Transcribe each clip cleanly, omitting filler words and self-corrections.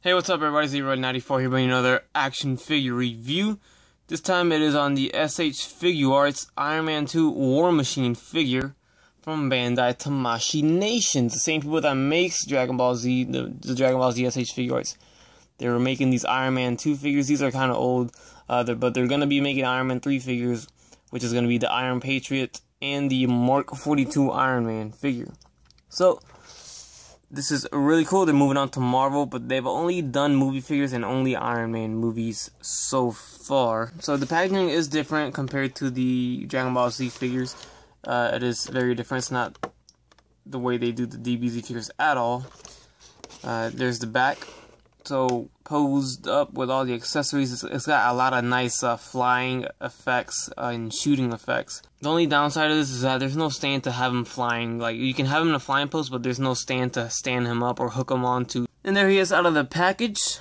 Hey, what's up everybody, ZeroNinety4 here bringing another action figure review. This time it is on the SH Figuarts Iron Man 2 War Machine figure from Bandai Tamashii Nations. The same people that makes Dragon Ball Z, the Dragon Ball Z SH Figuarts. They were making these Iron Man 2 figures. These are kind of old, but they're going to be making Iron Man 3 figures, which is going to be the Iron Patriot and the Mark 42 Iron Man figure. So this is really cool. They're moving on to Marvel, but they've only done movie figures and only Iron Man movies so far. So the packaging is different compared to the Dragon Ball Z figures. It is very different. It's not the way they do the DBZ figures at all. There's the back. So posed up with all the accessories. It's got a lot of nice flying effects and shooting effects. The only downside of this is that there's no stand to have him flying. Like, you can have him in a flying post, but there's no stand to stand him up or hook him onto. And there he is out of the package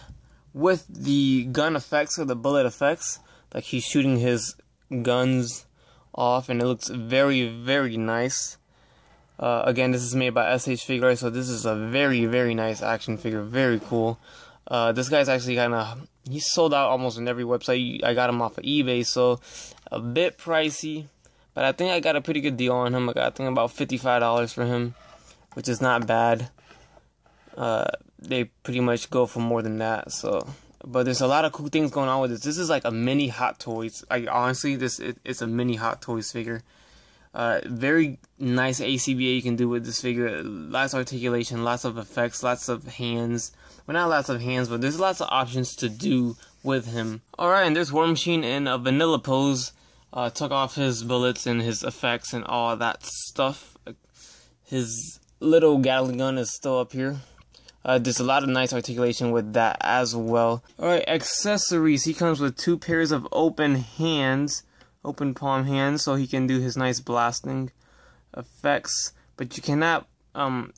with the gun effects or the bullet effects. Like, he's shooting his guns off, and it looks very, very nice. Again, this is made by SH Figuarts, so this is a very, very nice action figure. Very cool. This guy's actually he's sold out almost on every website. I got him off of eBay, so a bit pricey, but I think I got a pretty good deal on him. I think about $55 for him, which is not bad. They pretty much go for more than that, so. But there's a lot of cool things going on with this. This is like a mini Hot Toys. Honestly, it's a mini Hot Toys figure. Very nice ACBA you can do with this figure. Lots of articulation, lots of effects, lots of hands. Well, not lots of hands, but there's lots of options to do with him. Alright, and there's War Machine in a vanilla pose. Took off his bullets and his effects and all that stuff. His little Gatling gun is still up here. There's a lot of nice articulation with that as well. Alright, accessories. He comes with 2 pairs of open hands. Open palm hands, so he can do his nice blasting effects. But you cannot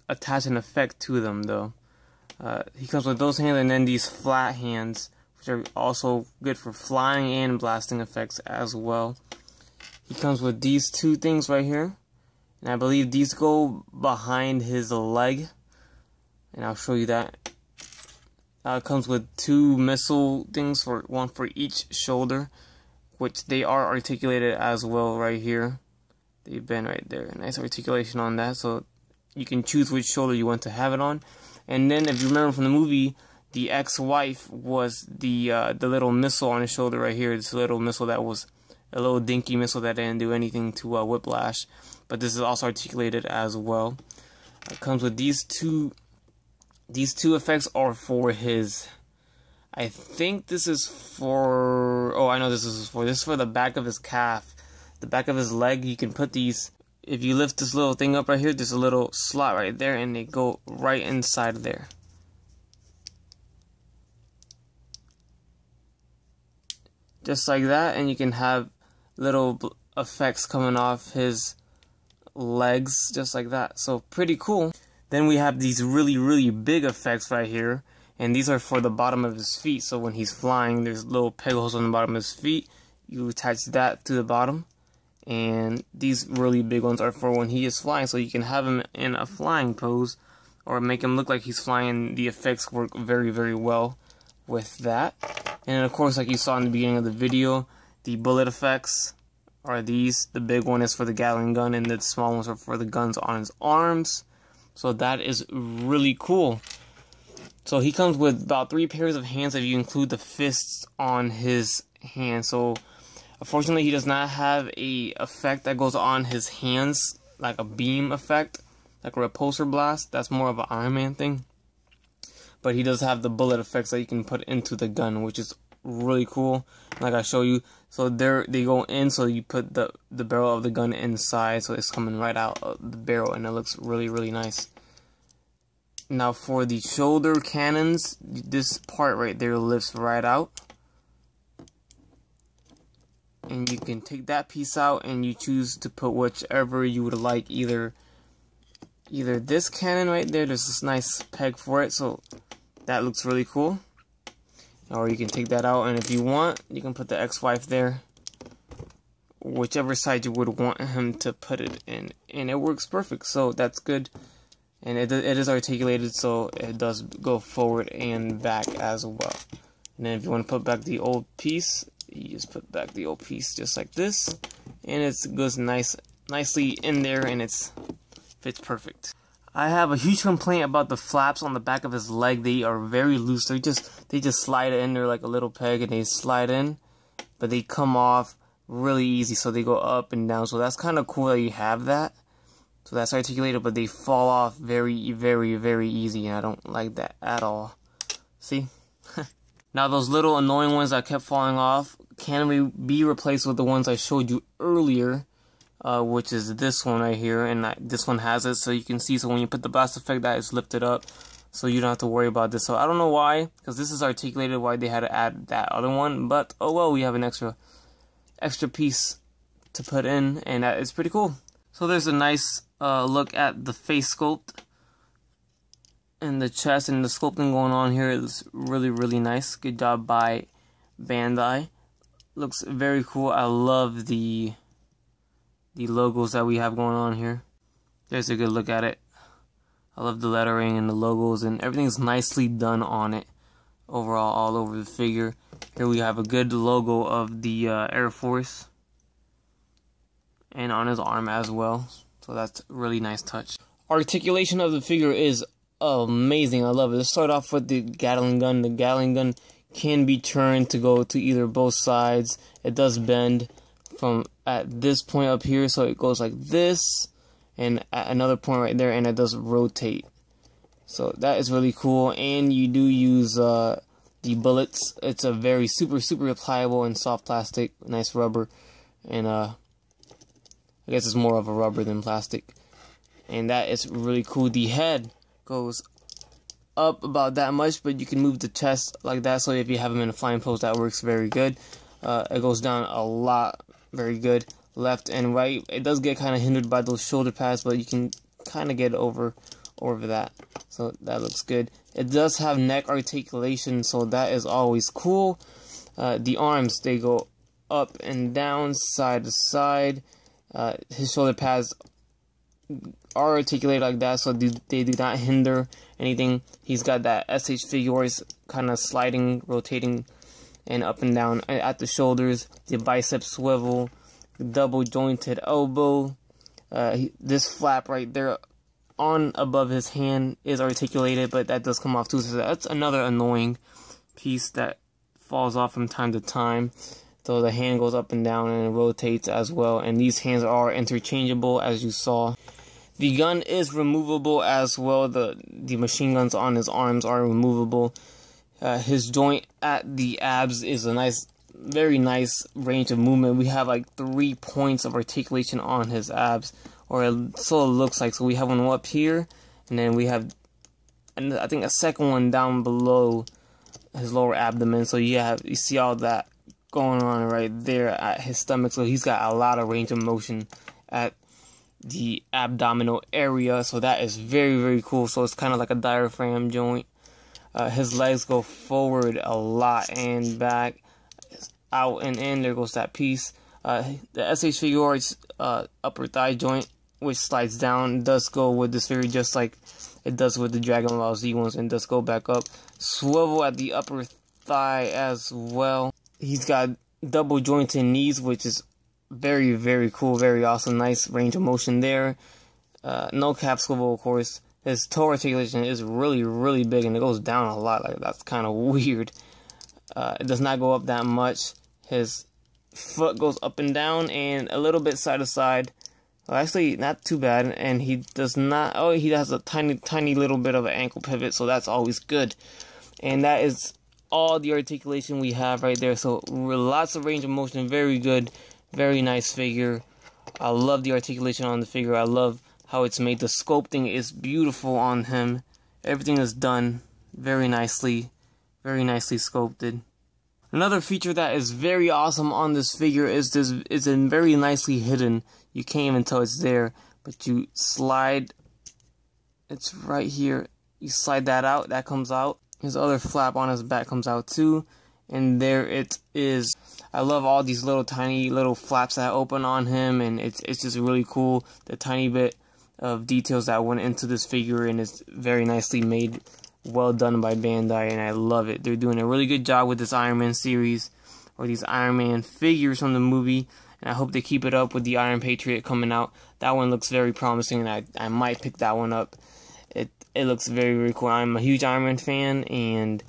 attach an effect to them, though. He comes with those hands and then these flat hands, which are also good for flying and blasting effects as well. He comes with these 2 things right here, and I believe these go behind his leg, and I'll show you that. It comes with 2 missile things, one for each shoulder, which they are articulated as well right here. They've been right there. Nice articulation on that, so you can choose which shoulder you want to have it on. And then, if you remember from the movie, the ex-wife was the little missile on his shoulder right here. This little missile that was a little dinky missile that didn't do anything to Whiplash. But this is also articulated as well. It comes with these two. These 2 effects are for his. I think this is for. Oh, I know this is for. This is for the back of his calf, the back of his leg. You can put these. If you lift this little thing up right here, there's a little slot right there, and they go right inside of there. Just like that, and you can have little effects coming off his legs, just like that. So, pretty cool. Then we have these really, really big effects right here, and these are for the bottom of his feet. So when he's flying, there's little peg holes on the bottom of his feet. You attach that to the bottom. And these really big ones are for when he is flying, so you can have him in a flying pose or make him look like he's flying. The effects work very, very well with that. And of course, like you saw in the beginning of the video, the bullet effects are these. The big one is for the Gatling gun, and the small ones are for the guns on his arms. So that is really cool. So he comes with about 3 pairs of hands if you include the fists on his hands. So unfortunately, he does not have a effect that goes on his hands, like a beam effect, like a repulsor blast. That's more of an Iron Man thing. But he does have the bullet effects that you can put into the gun, which is really cool. Like I show you, so they go in, so you put the barrel of the gun inside, so it's coming right out of the barrel, and it looks really, really nice. Now for the shoulder cannons, this part right there lifts right out. And you can take that piece out and you choose to put whichever you would like. Either this cannon right there, there's this nice peg for it, so that looks really cool. Or you can take that out, and if you want, you can put the ex-wife there. Whichever side you would want him to put it in. And it works perfect, so that's good. and it is articulated, so it does go forward and back as well. And then if you want to put back the old piece, you just put back the old piece just like this, and it goes nicely in there, and it fits perfect. I have a huge complaint about the flaps on the back of his leg. They are very loose. They just slide in there like a little peg, and they slide in, but they come off really easy, so they go up and down. So that's kind of cool that you have that. So that's articulated, but they fall off very, very, very easy, and I don't like that at all. See? Now those little annoying ones that kept falling off can be replaced with the ones I showed you earlier, which is this one right here, and this one has it, so you can see. So when you put the blast effect, that is lifted up, so you don't have to worry about this. So I don't know why, because this is articulated, why they had to add that other one, but oh well, we have an extra piece to put in, and that is pretty cool. So there's a nice look at the face sculpt and the chest, and the sculpting going on here is really, really nice. Good job by Bandai. Looks very cool. I love the logos that we have going on here. There's a good look at it. I love the lettering and the logos, and everything's nicely done on it overall, all over the figure. Here we have a good logo of the Air Force, and on his arm as well, so that's a really nice touch. Articulation of the figure is amazing. I love it. Let's start off with the Gatling gun. The Gatling gun can be turned to go to either both sides. It does bend from at this point up here, so it goes like this, and at another point right there, and it does rotate. So that is really cool. And you do use the bullets. It's a very super pliable and soft plastic, nice rubber, and I guess it's more of a rubber than plastic, and that is really cool. The head goes up about that much, but you can move the chest like that, so if you have him in a flying pose, that works very good. It goes down a lot, very good, left and right. It does get kind of hindered by those shoulder pads, but you can kind of get over that, so that looks good. It does have neck articulation, so that is always cool. The arms, they go up and down, side to side. His shoulder pads are articulated like that, so they do not hinder anything. He's got that SH Figuarts kind of sliding, rotating, and up and down at the shoulders. The bicep swivel, double jointed elbow. This flap right there on above his hand is articulated, but that does come off too, so that's another annoying piece that falls off from time to time. So the hand goes up and down, and it rotates as well, and these hands are interchangeable, as you saw. The gun is removable as well. The machine guns on his arms are removable. His joint at the abs is a nice, very nice range of movement. We have like 3 points of articulation on his abs, or so it looks like. So we have one up here, and then we have, I think, a second one down below his lower abdomen. So you see all that going on right there at his stomach. So he's got a lot of range of motion at the abdominal area, so that is very, very cool. So it's kind of like a diaphragm joint. His legs go forward a lot and back, out and in. There goes that piece. The SH Figuarts upper thigh joint, which slides down, does go with this figure just like it does with the Dragon Ball Z ones, and does go back up. Swivel at the upper thigh as well. He's got double jointed knees, which is very, very cool, very awesome, nice range of motion there. No calf swivel, of course. His toe articulation is really, really big, and it goes down a lot. Like, that's kind of weird. It does not go up that much. His foot goes up and down, and a little bit side to side. Well, actually, not too bad. And he does not. Oh, he has a tiny little bit of an ankle pivot, so that's always good. And that is all the articulation we have right there. So lots of range of motion, very good. Very nice figure. I love the articulation on the figure. I love how it's made. The sculpting is beautiful on him. Everything is done very nicely sculpted. Another feature that is very awesome on this figure is very nicely hidden. You can't even tell it's there, but you slide. It's right here. You slide that out. That comes out. His other flap on his back comes out too, and there it is. I love all these tiny little flaps that open on him, and it's just really cool. The tiny bit of details that went into this figure, and it's very nicely made, well done by Bandai, and I love it. They're doing a really good job with this Iron Man series, or these Iron Man figures from the movie, and I hope they keep it up with the Iron Patriot coming out. That one looks very promising, and I might pick that one up. It looks very, very cool. I'm a huge Iron Man fan, and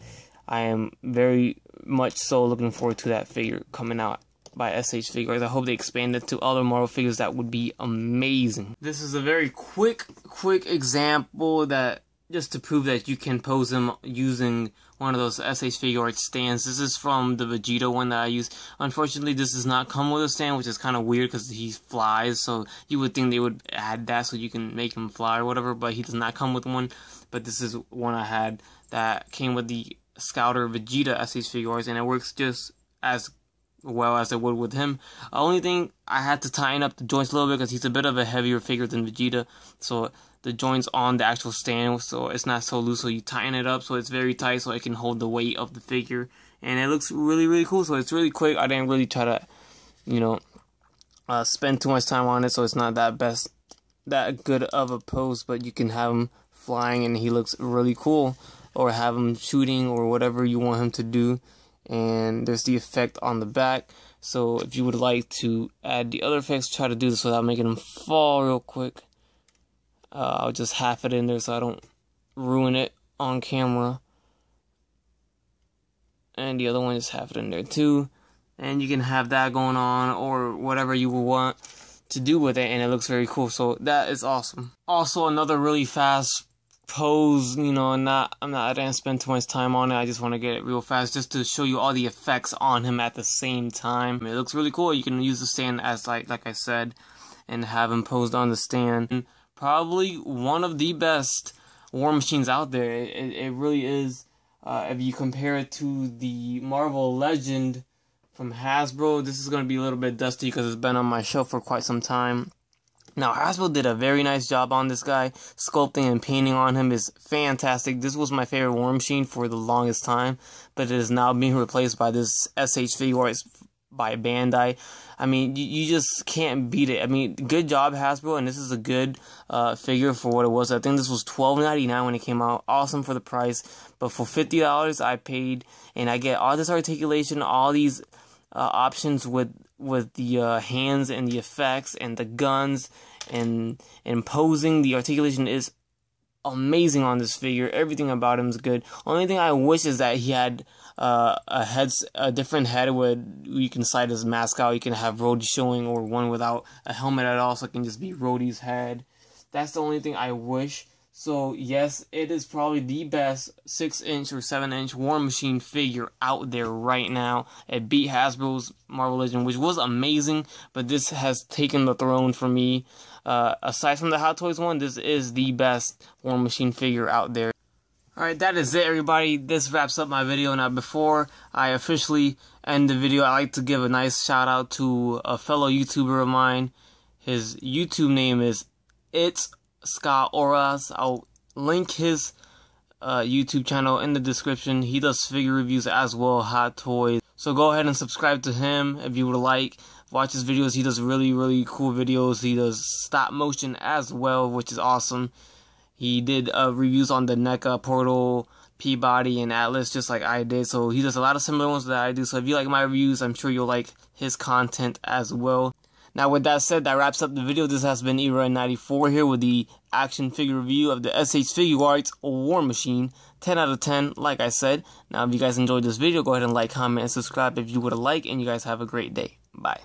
I am very much so looking forward to that figure coming out by SH Figuarts. I hope they expand it to other Marvel figures. That would be amazing. This is a very quick example that just to prove that you can pose him using one of those SH Figuarts stands. This is from the Vegeta one that I use. Unfortunately, this does not come with a stand, which is kind of weird because he flies, so you would think they would add that so you can make him fly or whatever, but he does not come with one. But this is one I had that came with the Scouter Vegeta SH Figuarts, and it works just as well as it would with him. The only thing, I had to tighten up the joints a little bit because he's a bit of a heavier figure than Vegeta, so the joints on the actual stand, so it's not so loose, so you tighten it up so it's very tight so it can hold the weight of the figure, and it looks really, really cool. So it's really quick. I didn't really try to, spend too much time on it, so it's not that good of a pose, but you can have him flying and he looks really cool, or have him shooting or whatever you want him to do. And there's the effect on the back, so if you would like to add the other effects, try to do this without making him fall real quick. I'll just half it in there so I don't ruin it on camera, and the other one, just half it in there too, and you can have that going on or whatever you will want to do with it, and it looks very cool. So that is awesome. Also, another really fast pose, I didn't spend too much time on it. I just want to get it real fast just to show you all the effects on him at the same time. It looks really cool. You can use the stand as like I said, and have him posed on the stand. Probably one of the best War Machines out there. It really is. If you compare it to the Marvel Legend from Hasbro, this is going to be a little bit dusty because it's been on my shelf for quite some time. Now, Hasbro did a very nice job on this guy. Sculpting and painting on him is fantastic. This was my favorite War Machine for the longest time, but it is now being replaced by this SH Figuarts by Bandai. I mean, you just can't beat it. I mean, good job, Hasbro, and this is a good figure for what it was. I think this was $12.99 when it came out. Awesome for the price, but for $50 I paid, and I get all this articulation, all these options with the hands and the effects and the guns and posing. The articulation is amazing on this figure. Everything about him is good. Only thing I wish is that he had a different head where you can slide his mask out. You can have Rhodey showing, or one without a helmet at all, so it can just be Rhodey's head. That's the only thing I wish. So yes, it is probably the best 6-inch or 7-inch War Machine figure out there right now. It beat Hasbro's Marvel Legend, which was amazing, but this has taken the throne for me. Aside from the Hot Toys one, this is the best War Machine figure out there. Alright, that is it, everybody. This wraps up my video. Now, before I officially end the video, I'd like to give a nice shout out to a fellow YouTuber of mine. His YouTube name is It's Scott Oras. I'll link his YouTube channel in the description. He does figure reviews as well, Hot Toys. So go ahead and subscribe to him if you would like. Watch his videos. He does really, really cool videos. He does stop motion as well, which is awesome. He did reviews on the NECA, Portal, Peabody, and Atlas, just like I did. So he does a lot of similar ones that I do. So if you like my reviews, I'm sure you'll like his content as well. Now, with that said, that wraps up the video. This has been Era94 here with the action figure review of the SH Figuarts War Machine. 10 out of 10, like I said. Now, if you guys enjoyed this video, go ahead and like, comment, and subscribe if you would like, and you guys have a great day. Bye.